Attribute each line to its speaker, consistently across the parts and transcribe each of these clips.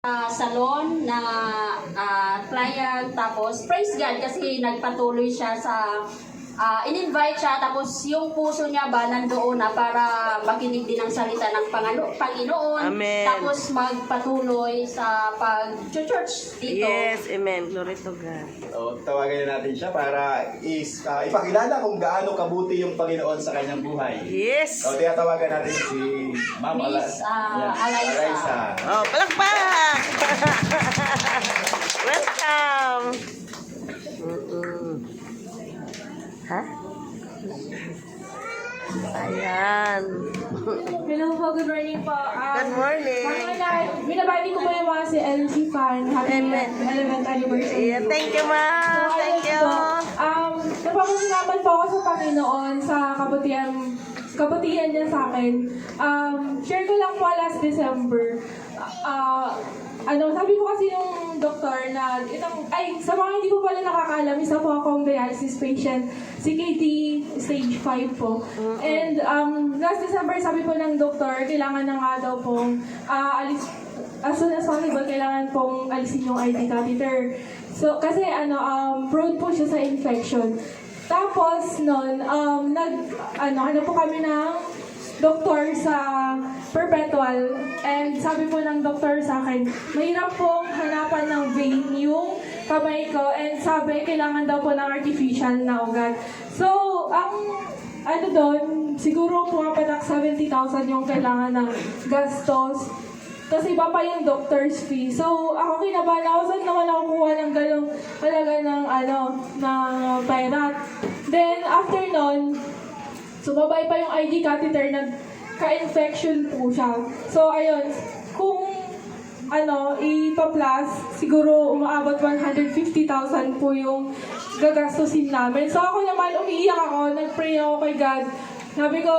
Speaker 1: Salon na client, tapos praise God kasi nagpatuloy siya sa in-invite siya, tapos yung puso niya ba nandoon na para makinig din ang salita ng Panginoon.
Speaker 2: Amen.
Speaker 1: Tapos magpatuloy sa pag-church dito.
Speaker 2: Yes, amen. Glory to God.
Speaker 3: So, tawagan na natin siya para ipakilala kung gaano kabuti yung Panginoon sa kanyang buhay.
Speaker 2: Yes.
Speaker 3: So, tiyatawagan natin si Ma'am
Speaker 1: Miss
Speaker 3: Alaisa.
Speaker 1: Alaisa.
Speaker 2: Oh, palakpak! Welcome! Ha? Ayan.
Speaker 4: Hello po, good morning po.
Speaker 2: Good morning.
Speaker 4: Mga lahat, binabati ko po yung mga si LG fan. Happy
Speaker 2: Amen.
Speaker 4: 11th anniversary.
Speaker 2: Yeah, thank you, ma'am. Thank you.
Speaker 4: Napapasalamat po ako sa Panginoon sa kabutihan niya sa akin. Share ko lang po last December. Sabi po kasi yung doktor na sa mga hindi po pala nakakaalam, isa po akong dialysis patient, CKD stage 5 po. And last December, sabi po ng doktor, kailangan na nga daw pong as soon as possible, kailangan pong alisin yung IV catheter. So, kasi prone po siya sa infection. Tapos nun, ano po kami ng doktor sa Perpetual, and sabi po ng doktor sa akin, mahirap pong hanapan ng vein yung kamay ko, and sabi, kailangan daw po ng artificial na ugat. So, ang doon, siguro pumapatak 70,000 yung kailangan ng gastos. Kasi iba pa yung doctor's fee. So, ako kinabahan ako, saan naman ako kuha ng ganong halaga ng, ng pera. Then, after nun, sumabay pa yung IV catheter, nagka-infection po siya. So, ayun, kung ipa-plus, siguro umaabot 150,000 po yung gagastusin namin. So, ako naman, umiiyak ako, nag-pray ako kay God. Sabi ko,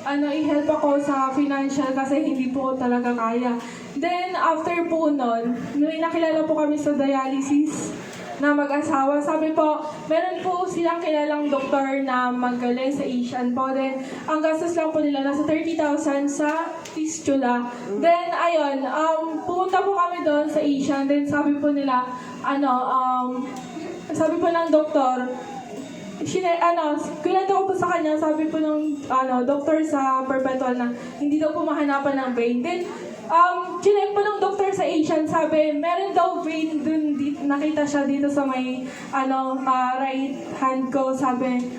Speaker 4: i-help ako sa financial kasi hindi po talaga kaya. Then, after po nun, may nakilala po kami sa dialysis na mag-asawa. Sabi po, meron po silang kilalang doktor na magaling sa Asian po. Then, ang gastos lang po nila, nasa 30,000 sa fistula. Then, ayun, pumunta po kami doon sa Asian. Then, sabi po nila, sabi po ng doktor, kinento ko po sa kanya, sabi po ng doktor sa Perpetual na hindi daw po mahanapan ng vein. Then, chinek po ng doktor sa Asian, sabi, meron daw vein dun, nakita siya dito sa may, right hand ko, sabi,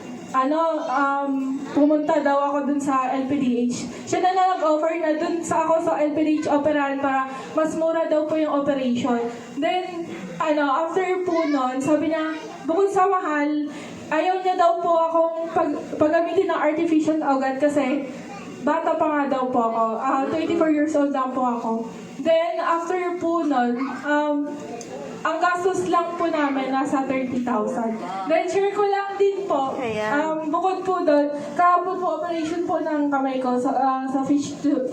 Speaker 4: pumunta daw ako dun sa LPDH. Siya na nag-offer na dun ako sa LPDH operahan para mas mura daw po yung operation. Then, after po nun, sabi niya, bukod sa mahal, ayaw niya daw po akong paggamitin ng artificial ugat kasi bata pa nga daw po ako. 24 years old lang po ako. Then, after po nun, ang gastos lang po namin nasa 30,000. Then, share ko lang din po. Bukod po doon, kahapon po operation po ng kamay ko sa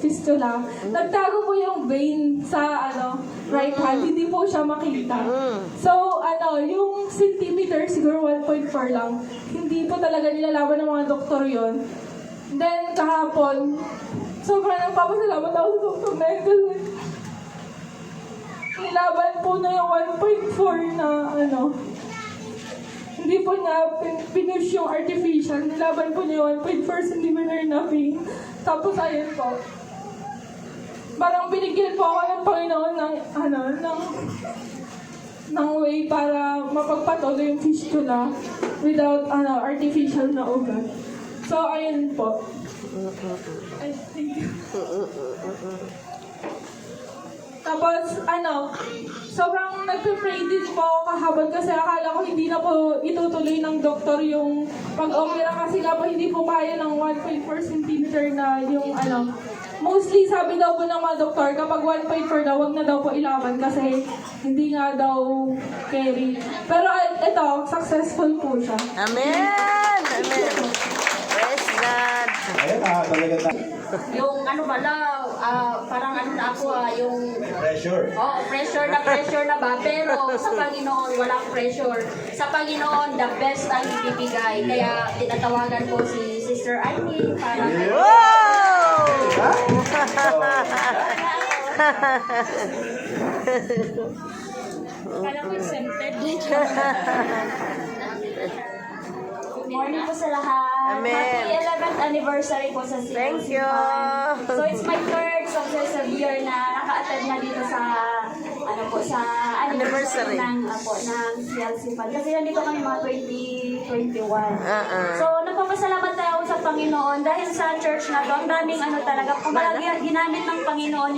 Speaker 4: fistula. Nagtago po yung vein sa right hand. Hindi po siya makita. So, yung centimeter, siguro 1.4 lang. Hindi po talaga nilalaban ng mga doktor yon. Then, kahapon, sobrang nagpapasalamat ako sa doktor na yun kasi nilaban po na yung 1.4 na hindi po na pinush yung artificial. Nilaban po niya yung 1.4 cm na vein. Tapos, ayun po. Parang binigyan po ako ng Panginoon ng way para mapagpatuloy yung fistula without artificial na ugat. So, ayun po. Ay, thank you. Tapos, sobrang nagpe-pray din po ako kahapon kasi akala ko hindi na po itutuloy ng doktor yung pag-opera kasi nga po hindi po kaya ng 1.4 cm na yung Mostly, sabi daw po ng mga doktor, kapag 1.4 daw, wag na daw po ilaban kasi hindi nga daw carry. Pero ito, successful po siya.
Speaker 2: Amen! Amen! Praise God!
Speaker 3: Ayun, talaga
Speaker 1: Yung parang na ako yung
Speaker 3: pressure.
Speaker 1: pressure na ba? Pero sa Panginoon, walang pressure. Sa Panginoon, the best ang ibibigay. Kaya tinatawagan ko si Sister Ivy para...
Speaker 2: Wow!
Speaker 3: Ha?
Speaker 1: Kala ko exempted. Good morning po sa lahat.
Speaker 2: Amen.
Speaker 1: Happy 11th anniversary po sa CLC
Speaker 2: Thank you.
Speaker 1: Fund. So it's my third successive year na naka-attend na dito sa sa anniversary ng CLC Fund. Kasi nandito kami mga 2021. So nagpapasalamat tayo sa Panginoon dahil sa church na to. Ang daming talaga, kumbaga ginamit ng Panginoon